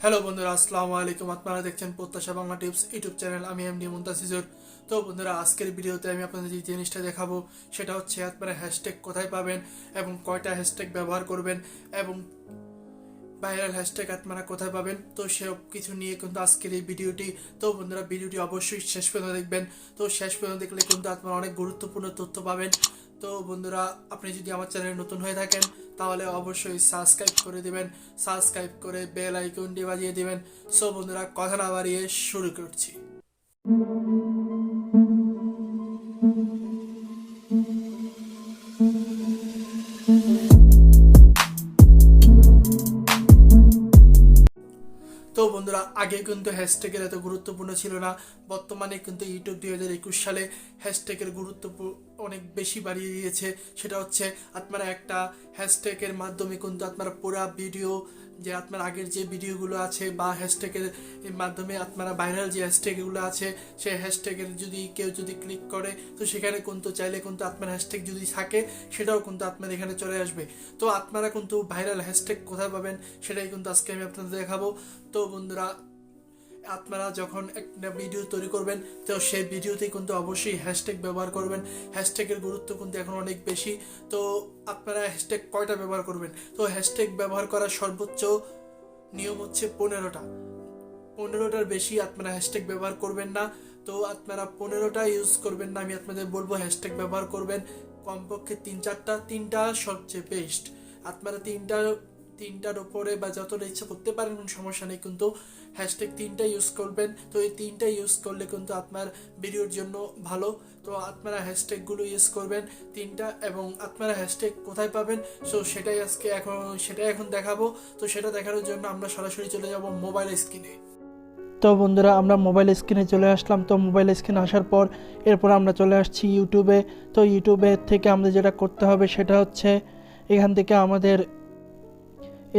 Hello বন্ধুরা, আসসালামু আলাইকুম। আপনারা দেখছেন প্রত্যাশা বাংলা টিপস ইউটিউব চ্যানেল। আমি এমডি montasijur। তো বন্ধুরা, আজকের ভিডিওতে আমি আপনাদের যে জিনিসটা দেখাবো সেটা হচ্ছে আপনারা হ্যাশট্যাগ কোথায় পাবেন এবং কয়টা হ্যাশট্যাগ ব্যবহার করবেন এবং ভাইরাল হ্যাশট্যাগ আপনারা কোথায় পাবেন। তো সব কিছু নিয়ে কিন্তু আজকের এই ভিডিওটি। তো বন্ধুরা, ভিডিওটি অবশ্যই শেষ পর্যন্ত দেখবেন। তো শেষ পর্যন্ত দেখলে কিন্তু আপনারা অনেক গুরুত্বপূর্ণ তথ্য পাবেন। তো বন্ধুরা, আপনি যদি আমার চ্যানেলে নতুন হয়ে থাকেন তাহলে অবশ্যই সাবস্ক্রাইব করে দিবেন, সাবস্ক্রাইব করে বেল আইকনটি বাজিয়ে দিবেন। সো বন্ধুরা, কথা না বাড়িয়ে শুরু করছি। তো বন্ধুরা, আগে কিন্তু হ্যাশট্যাগের এত গুরুত্বপূর্ণ ছিল না। বর্তমানে কিন্তু ইউটিউব 2021 সালে হ্যাশট্যাগের গুরুত্ব অনেক বেশি বাড়িয়ে দিয়েছে। সেটা হচ্ছে আপনারা একটা হ্যাশট্যাগের মাধ্যমে কিন্তু আপনারা পুরা ভিডিও, যে আপনার আগের যে ভিডিওগুলো আছে বা হ্যাশট্যাগের মাধ্যমে আপনারা ভাইরাল যে হ্যাশট্যাগগুলো আছে সেই হ্যাশট্যাগের যদি কেউ যদি ক্লিক করে তো সেখানে কিন্তু চাইলে কিন্তু আপনার হ্যাশট্যাগ যদি থাকে সেটাও কিন্তু আপনার এখানে চলে আসবে। তো আপনারা কিন্তু ভাইরাল হ্যাশট্যাগ কোথায় পাবেন সেটাই কিন্তু আজকে আমি আপনাদের দেখাবো। তো বন্ধুরা, আপনারা যখন একটা ভিডিও তৈরি করবেন তো সেই ভিডিওতে কিন্তু অবশ্যই হ্যাশট্যাগ ব্যবহার করবেন। হ্যাশট্যাগের গুরুত্ব কিন্তু এখন অনেক বেশি। তো আপনারা হ্যাশট্যাগ কয়টা ব্যবহার করবেন? তো হ্যাশট্যাগ ব্যবহার করার সর্বোচ্চ নিয়ম হচ্ছে 15টার বেশি আপনারা হ্যাশট্যাগ ব্যবহার করবেন না। তো আপনারা 15টা ইউজ করবেন না। আমি আপনাদের বলবো হ্যাশট্যাগ ব্যবহার করবেন কমপক্ষে 3-4টা সবচেয়ে বেস্ট। আপনারা তিনটার উপরে বা যতটা ইচ্ছা করতে পারেন, কোনো সমস্যা নেই, কিন্তু হ্যাশট্যাগ 3টা ইউজ করবেন। তো এই 3টা ইউজ করলে কিন্তু আপনার ভিডিওর জন্য ভালো। তো আপনারা হ্যাশট্যাগুলো ইউজ করবেন 3টা। এবং আপনারা হ্যাশট্যাগ কোথায় পাবেন সো সেটাই এখন দেখাবো। তো সেটা দেখানোর জন্য আমরা সরাসরি চলে যাব মোবাইল স্ক্রিনে। তো বন্ধুরা, আমরা মোবাইল স্ক্রিনে চলে আসলাম। তো মোবাইল স্ক্রিনে আসার পর এরপর আমরা চলে আসছি ইউটিউবে। তো ইউটিউবে থেকে আমাদের যেটা করতে হবে সেটা হচ্ছে এখান থেকে আমাদের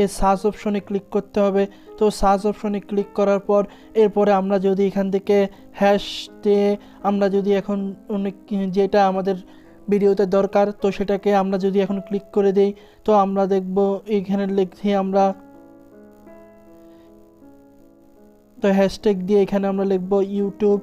এই সার্চ অপশনে ক্লিক করতে হবে। তো সার্চ অপশনে ক্লিক করার পর এরপরে আমরা যদি এখান থেকে হ্যাশ দিয়ে আমরা যদি এখন অনেক যেটা আমাদের ভিডিওতে দরকার তো সেটাকে আমরা যদি এখন ক্লিক করে দিই তো আমরা দেখব এখানে লিখে আমরা তো হ্যাশট্যাগ দিয়ে এখানে আমরা লিখব ইউটিউব।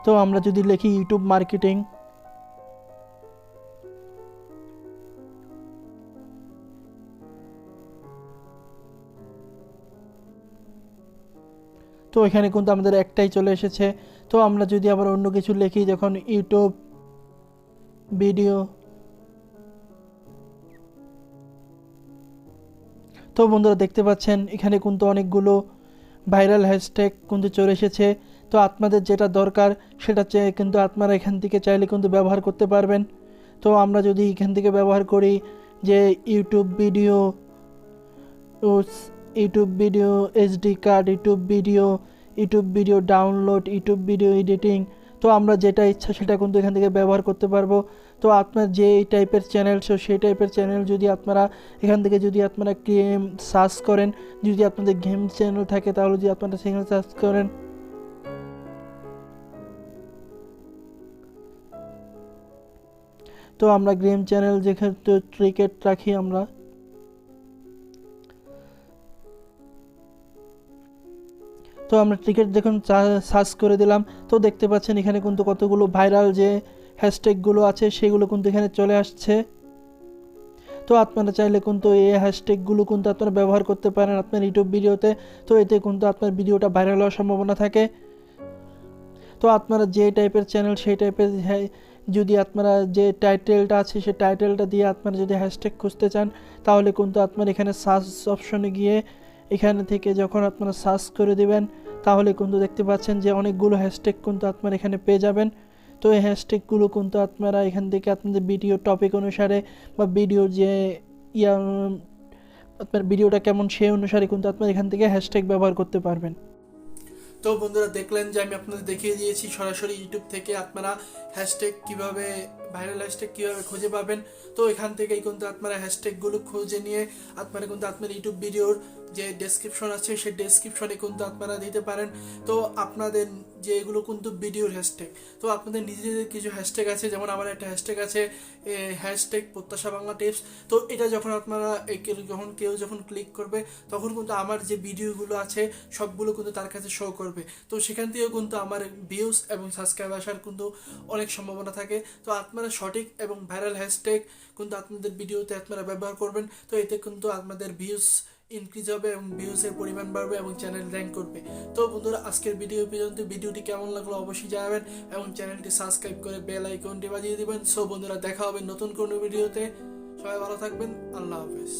তো আমরা যদি লিখি ইউটিউব মার্কেটিং তো এখানে কিন্তু আমাদের একটাই চলে এসেছে। তো আমরা যদি আবার অন্য কিছু লিখি, যখন ইউটিউব ভিডিও, তো বন্ধুরা দেখতে পাচ্ছেন এখানে কিন্তু অনেকগুলো ভাইরাল হ্যাশট্যাগ কিন্তু চলে এসেছে। তো আপনাদের যেটা দরকার সেটা কিন্তু আপনারা এখান থেকে চাইলে কিন্তু ব্যবহার করতে পারবেন। তো আমরা যদি এখান থেকে ব্যবহার করি যে YouTube video, YouTube video HD card, YouTube video download, YouTube video editing, তো আমরা যেটা ইচ্ছা সেটা কিন্তু এখান থেকে ব্যবহার করতে পারবো। তো আপনার যে টাইপের চ্যানেল সেই টাইপের চ্যানেল যদি আপনারা এখান থেকে যদি আপনারা গেম সার্চ করেন, যদি আপনাদের গেম চ্যানেল থাকে তাহলে যদি আপনারা সেখানে সার্চ করেন তো আমরা গেম চ্যানেল যেখানে ক্রিকেট রাখি আমরা, তো আমরা ক্রিকেট দেখুন সার্চ করে দিলাম। তো দেখতে পাচ্ছেন এখানে কিন্তু কতগুলো ভাইরাল যে হ্যাশট্যাগুলো আছে সেগুলো কিন্তু এখানে চলে আসছে। তো আপনারা চাইলে কিন্তু এই হ্যাশট্যাগুলো কিন্তু আপনারা ব্যবহার করতে পারেন আপনার ইউটিউব ভিডিওতে। তো এতে কিন্তু আপনার ভিডিওটা ভাইরাল হওয়ার সম্ভাবনা থাকে। তো আপনারা যে টাইপের চ্যানেল সেই টাইপের যদি আপনারা যে টাইটেলটা আছে সেই টাইটেলটা দিয়ে আপনারা যদি হ্যাশট্যাগ খুঁজতে চান তাহলে কিন্তু আপনার এখানে সার্চ অপশনে গিয়ে এখানে থেকে যখন আপনারা সার্চ করে দিবেন তাহলে কিন্তু দেখতে পাচ্ছেন যে অনেকগুলো হ্যাশট্যাগ কিন্তু আপনারা এখানে পেয়ে যাবেন। তো এই হ্যাশট্যাগুলো কিন্তু আপনারা এখান থেকে আপনাদের ভিডিও টপিক অনুসারে বা ভিডিওর যে আপনার ভিডিওটা কেমন সেই অনুসারে কিন্তু আপনারা এখান থেকে হ্যাশট্যাগ ব্যবহার করতে পারবেন। তো বন্ধুরা, দেখলেন যে আমি আপনাদের দেখিয়ে দিয়েছি সরাসরি ইউটিউব থেকে আপনারা হ্যাশট্যাগ কিভাবে ভাইরাল হ্যাশট্যাগ কীভাবে খুঁজে পাবেন। তো এখান থেকেই কিন্তু আপনারা হ্যাশট্যাগুলো খুঁজে নিয়ে আপনারা কিন্তু আপনার ইউটিউব ভিডিওর যে ডেসক্রিপশন আছে সেই ডেসক্রিপশনে কিন্তু আপনারা দিতে পারেন। তো আপনাদের যেগুলো কিন্তু ভিডিওর হ্যাশট্যাগ, তো আপনাদের নিজেদের কিছু হ্যাশট্যাগ আছে, যেমন আমার একটা হ্যাশট্যাগ আছে হ্যাশট্যাগ প্রত্যাশা বাংলা টিপস। তো এটা যখন আপনারা কেউ যখন ক্লিক করবে তখন কিন্তু আমার যে ভিডিওগুলো আছে সবগুলো কিন্তু তার কাছে শো করবে। তো সেখান থেকেও কিন্তু আমার ভিউজ এবং সাবস্ক্রাইব আসার কিন্তু অনেক সম্ভাবনা থাকে। তো আপনারা সঠিক এবং ভাইরাল হ্যাশট্যাগ কিন্তু আপনাদের ভিডিওতে আপনারা ব্যবহার করবেন। তো এতে কিন্তু আপনাদের ভিউজ ইনক্রিজ হবে এবং ভিউজের পরিমাণ বাড়বে এবং চ্যানেল র্যাঙ্ক করবে। তো বন্ধুরা আজকের ভিডিও পর্যন্ত, ভিডিওটি কেমন লাগলো অবশ্যই জানাবেন এবং চ্যানেলটি সাবস্ক্রাইব করে বেল আইকনটি বাজিয়ে দিবেন। সো বন্ধুরা দেখা হবে নতুন কোনো ভিডিওতে। সবাই ভালো থাকবেন, আল্লাহ হাফেজ।